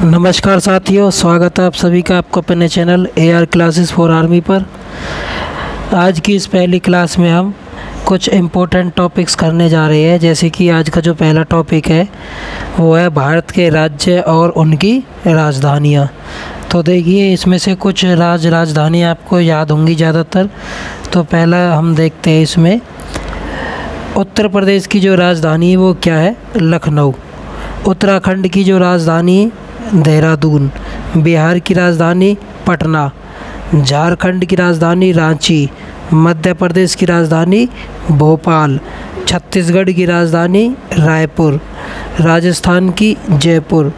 नमस्कार साथियों, स्वागत है आप सभी का आपको अपने channel AR classes for army पर। आज की इस पहली क्लास में हम कुछ इम्पोर्टेंट टॉपिक्स करने जा रहे हैं। जैसे कि आज का जो पहला टॉपिक है वो है भारत के राज्य और उनकी राजधानियाँ। तो देखिए, इसमें से कुछ राजधानियाँ आपको याद होंगी ज़्यादातर। तो पहला हम देखते हैं, इसमें उत्तर प्रदेश की जो राजधानी है वो क्या है? लखनऊ। उत्तराखंड की जो राजधानी देहरादून। बिहार की राजधानी पटना। झारखंड की राजधानी रांची। मध्य प्रदेश की राजधानी भोपाल। छत्तीसगढ़ की राजधानी रायपुर। राजस्थान की जयपुर।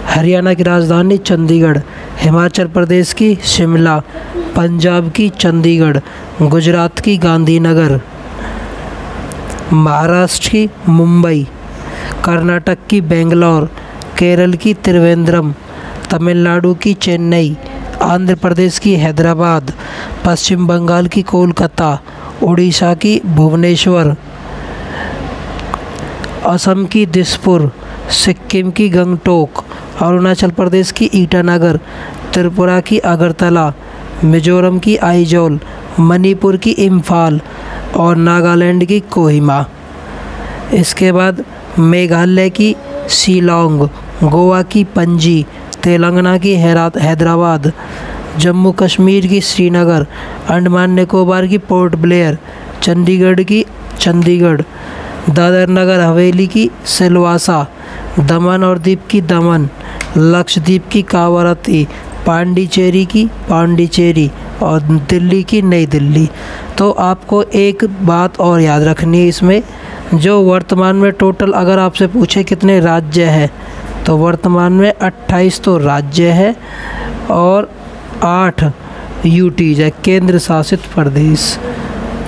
हरियाणा की राजधानी चंडीगढ़। हिमाचल प्रदेश की शिमला। पंजाब की चंडीगढ़। गुजरात की गांधीनगर। महाराष्ट्र की मुंबई। कर्नाटक की बेंगलोर। केरल की त्रिवेंद्रम। तमिलनाडु की चेन्नई। आंध्र प्रदेश की हैदराबाद। पश्चिम बंगाल की कोलकाता। उड़ीसा की भुवनेश्वर। असम की दिसपुर। सिक्किम की गंगटोक। अरुणाचल प्रदेश की ईटानगर। त्रिपुरा की अगरतला। मिजोरम की आइजोल। मणिपुर की इम्फाल और नागालैंड की कोहिमा। इसके बाद मेघालय की शिलांग। गोवा की पणजी। तेलंगाना की हैदराबाद। जम्मू कश्मीर की श्रीनगर। अंडमान निकोबार की पोर्ट ब्लेयर। चंडीगढ़ की चंडीगढ़। दादर नगर हवेली की सिलवासा। दमन और दीप की दमन। लक्षद्वीप की कावरत्ती। पांडिचेरी की पांडिचेरी और दिल्ली की नई दिल्ली। तो आपको एक बात और याद रखनी है, इसमें जो वर्तमान में टोटल अगर आपसे पूछे कितने राज्य हैं, तो वर्तमान में 28 तो राज्य है और 8 यूटीज है, केंद्र शासित प्रदेश।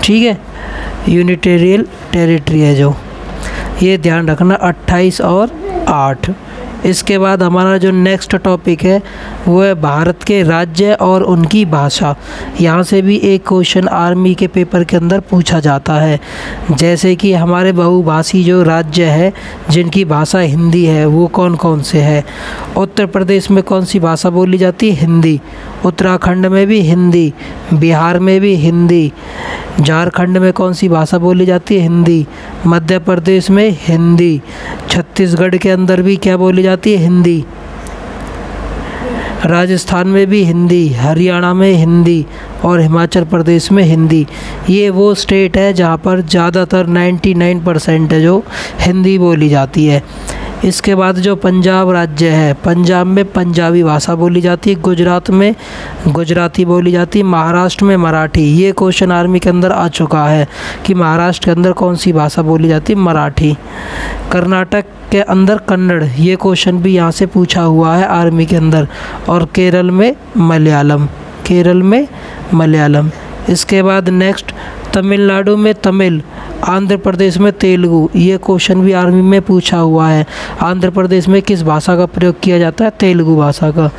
ठीक है, यूनिटेरियल टेरिटरी है जो, ये ध्यान रखना, 28 और 8। इसके बाद हमारा जो नेक्स्ट टॉपिक है वो है भारत के राज्य और उनकी भाषा। यहाँ से भी एक क्वेश्चन आर्मी के पेपर के अंदर पूछा जाता है। जैसे कि हमारे बहुभाषी जो राज्य है जिनकी भाषा हिंदी है वो कौन कौन से है? उत्तर प्रदेश में कौन सी भाषा बोली जाती है? हिंदी। उत्तराखंड में भी हिंदी। बिहार में भी हिंदी। झारखंड में कौन सी भाषा बोली जाती है? हिंदी। मध्य प्रदेश में हिंदी। छत्तीसगढ़ के अंदर भी क्या बोली जाती है? हिंदी। राजस्थान में भी हिंदी। हरियाणा में हिंदी और हिमाचल प्रदेश में हिंदी। ये वो स्टेट है जहाँ पर ज़्यादातर 99% है जो हिंदी बोली जाती है। इसके बाद जो पंजाब राज्य है, पंजाब में पंजाबी भाषा बोली जाती है। गुजरात में गुजराती बोली जाती है। महाराष्ट्र में मराठी। ये क्वेश्चन आर्मी के अंदर आ चुका है कि महाराष्ट्र के अंदर कौन सी भाषा बोली जाती है? मराठी। कर्नाटक के अंदर कन्नड़। ये क्वेश्चन भी यहाँ से पूछा हुआ है आर्मी के अंदर। और केरल में मलयालम। केरल में मलयालम। इसके बाद नेक्स्ट तमिलनाडु में तमिल। आंध्र प्रदेश में तेलुगु। ये क्वेश्चन भी आर्मी में पूछा हुआ है। आंध्र प्रदेश में किस भाषा का प्रयोग किया जाता है? तेलुगु भाषा का।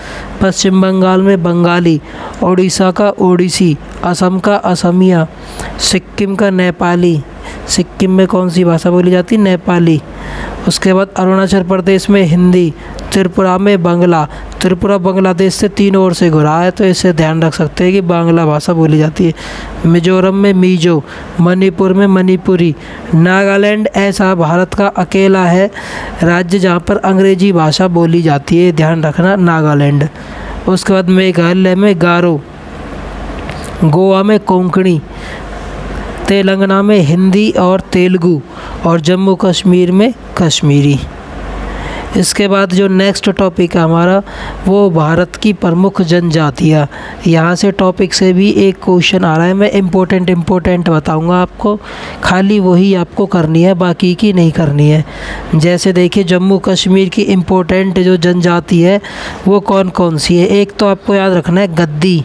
पश्चिम बंगाल में बंगाली। उड़ीसा का ओडिसी। असम का असमिया। सिक्किम का नेपाली। सिक्किम में कौन सी भाषा बोली जाती है? नेपाली। उसके बाद अरुणाचल प्रदेश में हिंदी। त्रिपुरा में बांग्ला। त्रिपुरा बांग्लादेश से 3 ओर से घुरा है, तो इसे ध्यान रख सकते हैं कि बांग्ला भाषा बोली जाती है। मिजोरम में मिजो। मणिपुर में मणिपुरी। नागालैंड ऐसा भारत का अकेला है राज्य जहाँ पर अंग्रेजी भाषा बोली जाती है, ध्यान रखना, नागालैंड। उसके बाद मेघालय में गारो। गोवा में कोंकणी। तेलंगाना में हिंदी और तेलुगु और जम्मू कश्मीर में कश्मीरी। इसके बाद जो नेक्स्ट टॉपिक है हमारा वो भारत की प्रमुख जनजातियाँ। यहाँ से टॉपिक से भी एक क्वेश्चन आ रहा है। मैं इम्पोर्टेंट बताऊँगा आपको, खाली वही आपको करनी है, बाकी की नहीं करनी है। जैसे देखिए, जम्मू कश्मीर की इम्पोर्टेंट जो जनजाति है वो कौन कौन सी है? एक तो आपको याद रखना है गद्दी,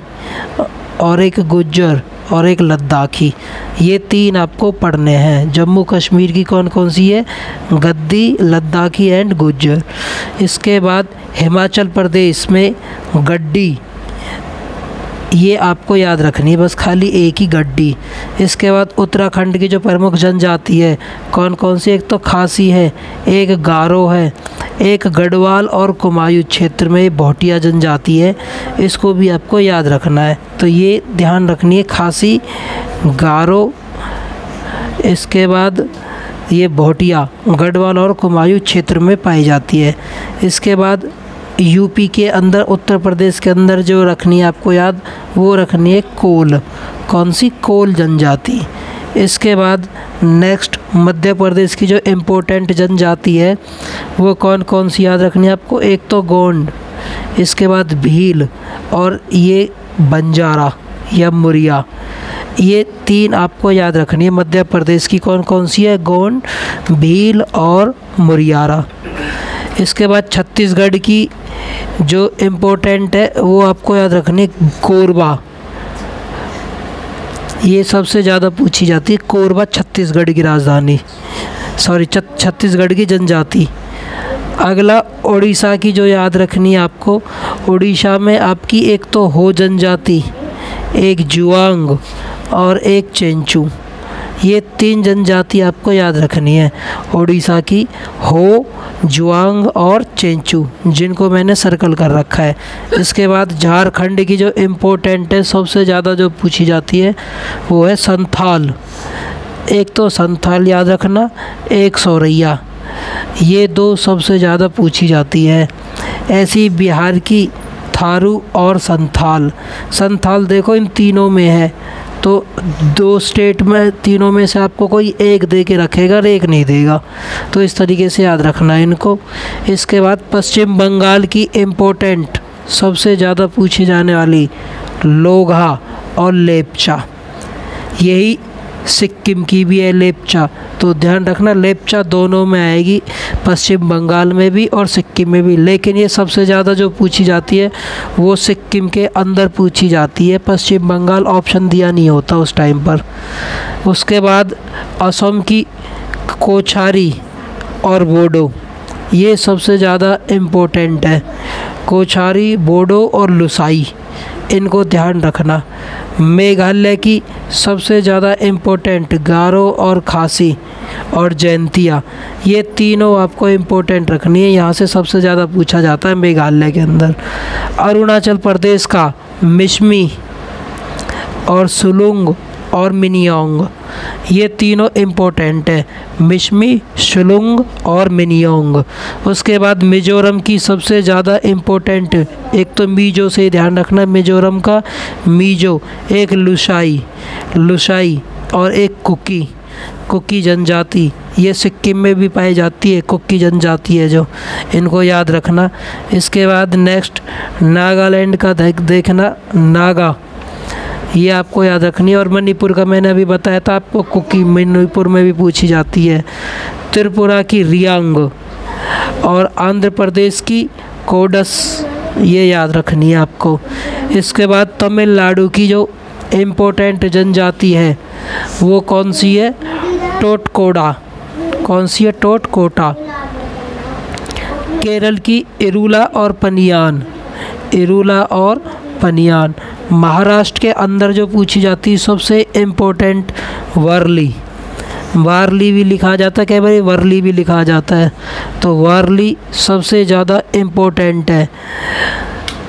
और एक गुज्जर और एक लद्दाखी। ये 3 आपको पढ़ने हैं। जम्मू कश्मीर की कौन कौन सी है? गद्दी, लद्दाखी एंड गुज्जर। इसके बाद हिमाचल प्रदेश में गड्डी, ये आपको याद रखनी है, बस खाली एक ही गड्डी। इसके बाद उत्तराखंड की जो प्रमुख जनजाति है कौन कौन सी, एक तो खासी है, एक गारो है, एक गढ़वाल और कुमायूं क्षेत्र में भोटिया जनजाति है, इसको भी आपको याद रखना है। तो ये ध्यान रखनी है, खासी, गारो, इसके बाद ये भोटिया गढ़वाल और कुमायूं क्षेत्र में पाई जाती है। इसके बाद यूपी के अंदर, उत्तर प्रदेश के अंदर जो रखनी है आपको याद, वो रखनी है कोल, कौन सी, कोल जनजाति। इसके बाद नेक्स्ट मध्य प्रदेश की जो इम्पोर्टेंट जनजाति है वो कौन कौन सी याद रखनी है आपको, एक तो गोंड, इसके बाद भील और ये बंजारा या मुरिया, ये 3 आपको याद रखनी है। मध्य प्रदेश की कौन कौन सी है, गोंड, भील और मुरियारा। इसके बाद छत्तीसगढ़ की जो इम्पोर्टेंट है वो आपको याद रखनी है, कोरबा, ये सबसे ज़्यादा पूछी जाती है। कोरबा छत्तीसगढ़ की राजधानी, सॉरी छत्तीसगढ़ की जनजाति। अगला उड़ीसा की जो याद रखनी है आपको, उड़ीसा में आपकी एक तो हो जनजाति, एक जुआंग और एक चेंचू, ये 3 जनजाति आपको याद रखनी है उड़ीसा की, हो, जुआंग और चेंचू, जिनको मैंने सर्कल कर रखा है। इसके बाद झारखंड की जो इम्पोर्टेंट है, सबसे ज़्यादा जो पूछी जाती है वो है संथाल, एक तो संथाल याद रखना, एक सौरैया, ये 2 सबसे ज़्यादा पूछी जाती है। ऐसी बिहार की थारू और संथाल, संथाल देखो इन तीनों में है, तो 2 स्टेट में तीनों में से आपको कोई एक दे के रखेगा और एक नहीं देगा, तो इस तरीके से याद रखना है इनको। इसके बाद पश्चिम बंगाल की इम्पोर्टेंट सबसे ज़्यादा पूछी जाने वाली लोगहा और लेप्चा, यही सिक्किम की भी है लेप्चा, तो ध्यान रखना लेप्चा दोनों में आएगी, पश्चिम बंगाल में भी और सिक्किम में भी, लेकिन ये सबसे ज़्यादा जो पूछी जाती है वो सिक्किम के अंदर पूछी जाती है, पश्चिम बंगाल ऑप्शन दिया नहीं होता उस टाइम पर। उसके बाद असम की कोछारी और बोडो, ये सबसे ज़्यादा इम्पोर्टेंट है, कोछारी, बोडो और लुसाई, इनको ध्यान रखना। मेघालय की सबसे ज़्यादा इम्पोर्टेंट गारो और खासी और जैंतिया, ये तीनों आपको इम्पोर्टेंट रखनी है, यहाँ से सबसे ज़्यादा पूछा जाता है मेघालय के अंदर। अरुणाचल प्रदेश का मिशमी और सुलुंग और मिनियोंग, ये तीनों इम्पोर्टेंट है, मिशमी, शुलुंग और मिनियोंग। उसके बाद मिजोरम की सबसे ज़्यादा इम्पोर्टेंट, एक तो मीजो से ध्यान रखना, मिजोरम का मीजो, एक लुसाई, लुसाई और एक कुकी, कुकी जनजाति, ये सिक्किम में भी पाई जाती है, कुकी जनजाति है जो, इनको याद रखना। इसके बाद नेक्स्ट नागालैंड का देखना, नागा, ये आपको याद रखनी है। और मणिपुर का मैंने अभी बताया था आपको, कुकी मणिपुर में भी पूछी जाती है। त्रिपुरा की रियांग और आंध्र प्रदेश की कोडस, ये याद रखनी है आपको। इसके बाद तमिलनाडु की जो इम्पोर्टेंट जनजाति है वो कौन सी है, टोटकोडा, कौन सी है, टोटकोटा। केरल की इरूला और पनियान, इरूला और पनियान। महाराष्ट्र के अंदर जो पूछी जाती है सबसे इम्पोर्टेंट वारली, वारली भी लिखा जाता है, कई बार वर्ली भी लिखा जाता है, तो वारली सबसे ज़्यादा इम्पोर्टेंट है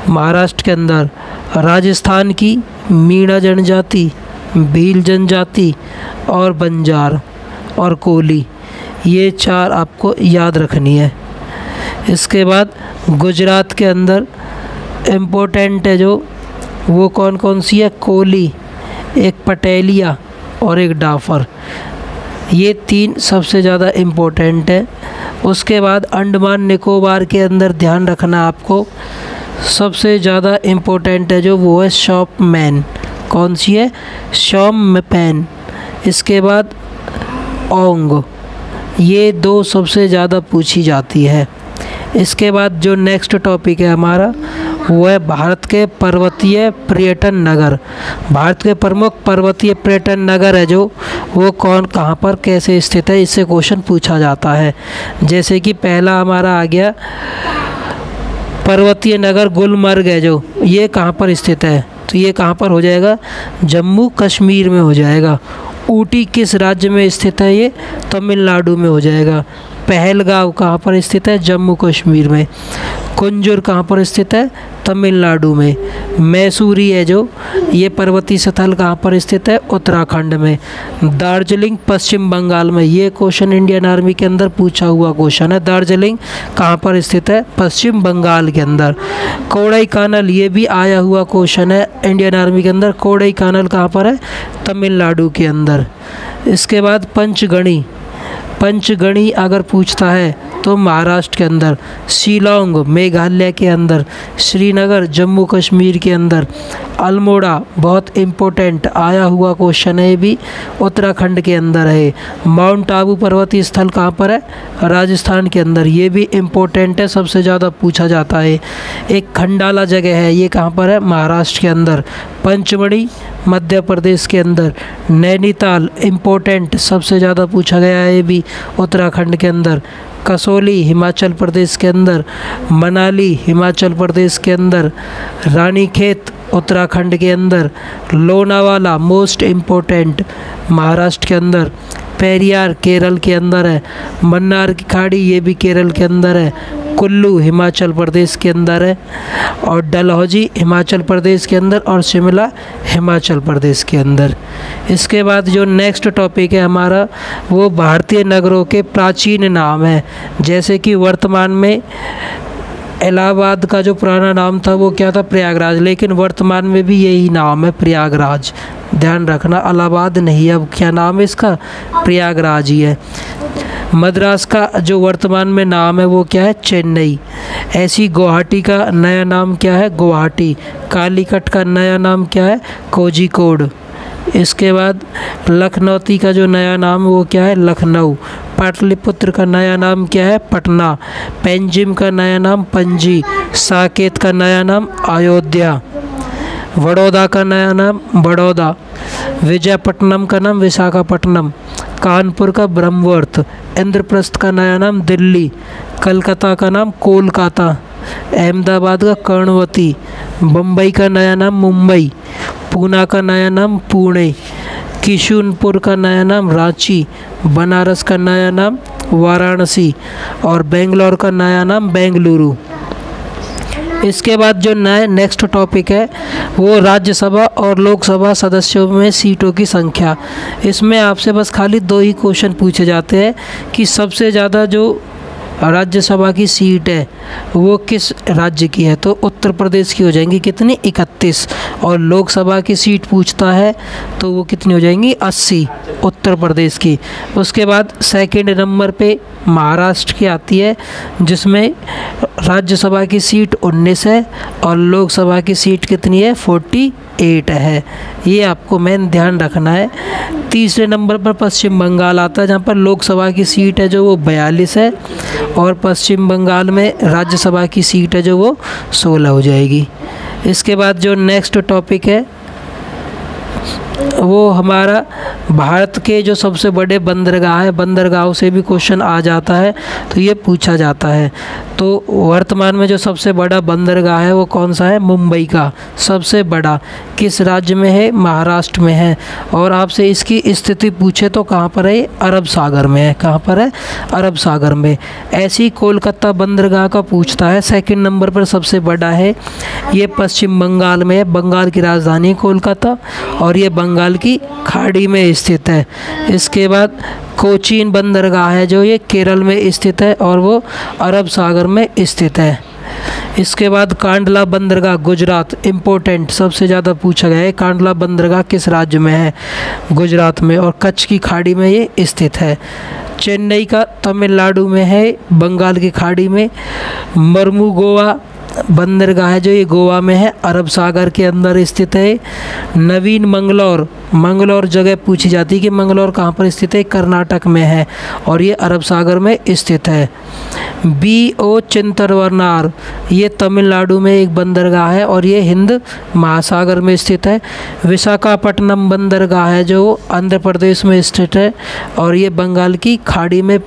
महाराष्ट्र के अंदर। राजस्थान की मीणा जनजाति, भील जनजाति और बंजार और कोली, ये 4 आपको याद रखनी है। इसके बाद गुजरात के अंदर इम्पोर्टेंट है जो, वो कौन कौन सी है, कोली, एक पटेलिया और एक डाफर, ये 3 सबसे ज़्यादा इम्पोर्टेंट है। उसके बाद अंडमान निकोबार के अंदर ध्यान रखना आपको, सबसे ज़्यादा इम्पोर्टेंट है जो, वो है शॉपमैन, कौन सी है, शॉमपैन। इसके बाद ओंग, ये 2 सबसे ज़्यादा पूछी जाती है। इसके बाद जो नेक्स्ट टॉपिक है हमारा वो है भारत के पर्वतीय पर्यटन नगर। भारत के प्रमुख पर्वतीय पर्यटन नगर है जो, वो कौन, कहाँ पर, कैसे स्थित है, इससे क्वेश्चन पूछा जाता है। जैसे कि पहला हमारा आ गया पर्वतीय नगर गुलमर्ग है जो, ये कहाँ पर स्थित है, तो ये कहाँ पर हो जाएगा, जम्मू कश्मीर में हो जाएगा। ऊटी किस राज्य में स्थित है, ये तमिलनाडु में हो जाएगा। पहलगांव कहाँ पर स्थित है, जम्मू कश्मीर में। कुंजुर कहाँ पर स्थित है, तमिलनाडु में। मैसूरी है जो, ये पर्वतीय स्थल कहाँ पर स्थित है, उत्तराखंड में। दार्जिलिंग पश्चिम बंगाल में, ये क्वेश्चन इंडियन आर्मी के अंदर पूछा हुआ क्वेश्चन है। दार्जिलिंग कहाँ पर स्थित है, पश्चिम बंगाल के अंदर। कोडाईकनाल, ये भी आया हुआ क्वेश्चन है इंडियन आर्मी के अंदर। कोडाईकनाल कहाँ पर है, तमिलनाडु के अंदर। इसके बाद पंचगणी, पंचगणी अगर पूछता है तो महाराष्ट्र के अंदर। शिलोंग मेघालय के अंदर। श्रीनगर जम्मू कश्मीर के अंदर। अल्मोड़ा बहुत इम्पोर्टेंट आया हुआ क्वेश्चन है, ये भी उत्तराखंड के अंदर है। माउंट आबू पर्वतीय स्थल कहाँ पर है, राजस्थान के अंदर। ये भी इम्पोर्टेंट है, सबसे ज़्यादा पूछा जाता है। एक खंडाला जगह है, ये कहाँ पर है, महाराष्ट्र के अंदर। पंचमढ़ी मध्य प्रदेश के अंदर। नैनीताल इम्पोर्टेंट, सबसे ज़्यादा पूछा गया है, ये भी उत्तराखंड के अंदर। कसौली हिमाचल प्रदेश के अंदर। मनाली हिमाचल प्रदेश के अंदर। रानीखेत उत्तराखंड के अंदर। लोनावाला मोस्ट इम्पोर्टेंट महाराष्ट्र के अंदर। पेरियार केरल के अंदर है। मन्नार की खाड़ी, ये भी केरल के अंदर है। कुल्लू हिमाचल प्रदेश के अंदर है। और डलहौजी हिमाचल प्रदेश के अंदर। और शिमला हिमाचल प्रदेश के अंदर। इसके बाद जो नेक्स्ट टॉपिक है हमारा, वो भारतीय नगरों के प्राचीन नाम है। जैसे कि वर्तमान में इलाहाबाद का जो पुराना नाम था वो क्या था, प्रयागराज, लेकिन वर्तमान में भी यही नाम है, प्रयागराज। ध्यान रखना, इलाहाबाद नहीं, अब क्या नाम है इसका, प्रयागराज ही है। मद्रास का जो वर्तमान में नाम है वो क्या है, चेन्नई। ऐसी गुवाहाटी का नया नाम क्या है, गुवाहाटी। कालीकट का नया नाम क्या है, कोझिकोड। इसके बाद लखनौती का जो नया नाम वो क्या है, लखनऊ। पाटलिपुत्र का नया नाम क्या है, पटना। पेंजिम का नया नाम पणजी। साकेत का नया नाम अयोध्या। वडोदरा का नया नाम बड़ौदा। विजयपट्टनम का नाम विशाखापट्टनम। कानपुर का ब्रह्मवर्त। इंद्रप्रस्थ का नया नाम दिल्ली। कलकत्ता का नाम कोलकाता। अहमदाबाद का कर्णवती। बम्बई का नया नाम मुंबई। पूना का नया नाम पुणे। किशुनपुर का नया नाम रांची। बनारस का नया नाम वाराणसी। और बेंगलोर का नया नाम बेंगलुरु। इसके बाद जो नेक्स्ट टॉपिक है वो राज्यसभा और लोकसभा सदस्यों में सीटों की संख्या। इसमें आपसे बस खाली 2 ही क्वेश्चन पूछे जाते हैं कि सबसे ज़्यादा जो राज्यसभा की सीट है वो किस राज्य की है, तो उत्तर प्रदेश की हो जाएंगी कितनी, 31। और लोकसभा की सीट पूछता है तो वो कितनी हो जाएंगी, 80, उत्तर प्रदेश की। उसके बाद सेकंड नंबर पे महाराष्ट्र की आती है, जिसमें राज्यसभा की सीट 19 है और लोकसभा की सीट कितनी है, 48 है। ये आपको मेन ध्यान रखना है। तीसरे नंबर पर पश्चिम बंगाल आता है, जहाँ पर लोकसभा की सीट है जो वो 42 है और पश्चिम बंगाल में राज्यसभा की सीट है जो वो 16 हो जाएगी। इसके बाद जो नेक्स्ट टॉपिक है वो हमारा भारत के जो सबसे बड़े बंदरगाह है, बंदरगाहों से भी क्वेश्चन आ जाता है तो ये पूछा जाता है। तो वर्तमान में जो सबसे बड़ा बंदरगाह है वो कौन सा है, मुंबई का सबसे बड़ा। किस राज्य में है, महाराष्ट्र में है। और आपसे इसकी स्थिति पूछे तो कहाँ पर है, अरब सागर में है। कहाँ पर है, अरब सागर में। ऐसी कोलकाता बंदरगाह का पूछता है, सेकंड नंबर पर सबसे बड़ा है, ये पश्चिम बंगाल में है। बंगाल की राजधानी कोलकाता और ये बंगाल की खाड़ी में स्थित है। इसके बाद कोचीन बंदरगाह है जो ये केरल में स्थित है और वो अरब सागर में स्थित है। इसके बाद कांडला बंदरगाह गुजरात, इम्पोर्टेंट, सबसे ज़्यादा पूछा गया है। कांडला बंदरगाह किस राज्य में है, गुजरात में, और कच्छ की खाड़ी में ये स्थित है। चेन्नई का तमिलनाडु में है, बंगाल की खाड़ी में। मर्मुगोवा बंदरगाह है जो ये गोवा में है, अरब सागर के अंदर स्थित है। नवीन मंगलौर, मंगलौर जगह पूछी जाती है कि मंगलौर कहाँ पर स्थित है, कर्नाटक में है और ये अरब सागर में स्थित है। BO चिंतरवरनार, ये तमिलनाडु में एक बंदरगाह है और ये हिंद महासागर में स्थित है। विशाखापट्टनम बंदरगाह है जो आंध्र प्रदेश में स्थित है और ये बंगाल की खाड़ी में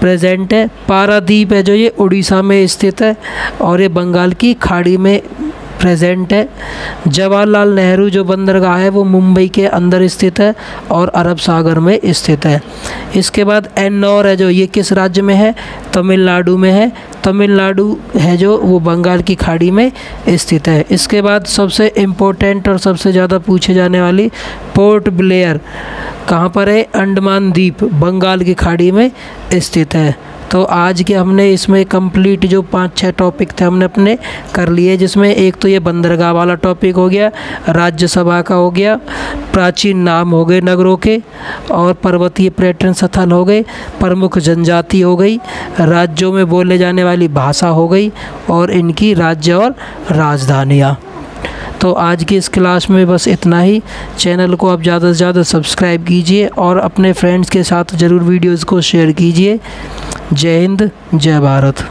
प्रेजेंट है। पारादीप है जो ये उड़ीसा में स्थित है और ये बंगाल की खाड़ी में प्रेजेंट है। जवाहरलाल नेहरू जो बंदरगाह है वो मुंबई के अंदर स्थित है और अरब सागर में स्थित है। इसके बाद एन्नौर है जो, ये किस राज्य में है? तमिलनाडु में है। तमिलनाडु है जो वो बंगाल की खाड़ी में स्थित है। इसके बाद सबसे इम्पोर्टेंट और सबसे ज़्यादा पूछे जाने वाली, पोर्ट ब्लेयर कहाँ पर है? अंडमान द्वीप, बंगाल की खाड़ी में स्थित है। तो आज के हमने इसमें कंप्लीट जो 5-6 टॉपिक थे हमने अपने कर लिए, जिसमें एक तो ये बंदरगाह वाला टॉपिक हो गया, राज्यसभा का हो गया, प्राचीन नाम हो गए नगरों के, और पर्वतीय पर्यटन स्थल हो गए, प्रमुख जनजाति हो गई, राज्यों में बोले जाने वाली भाषा हो गई, और इनकी राज्य और राजधानियाँ। तो आज की इस क्लास में बस इतना ही। चैनल को आप ज़्यादा से ज़्यादा सब्सक्राइब कीजिए और अपने फ्रेंड्स के साथ ज़रूर वीडियोज़ को शेयर कीजिए। जय हिंद, जय भारत।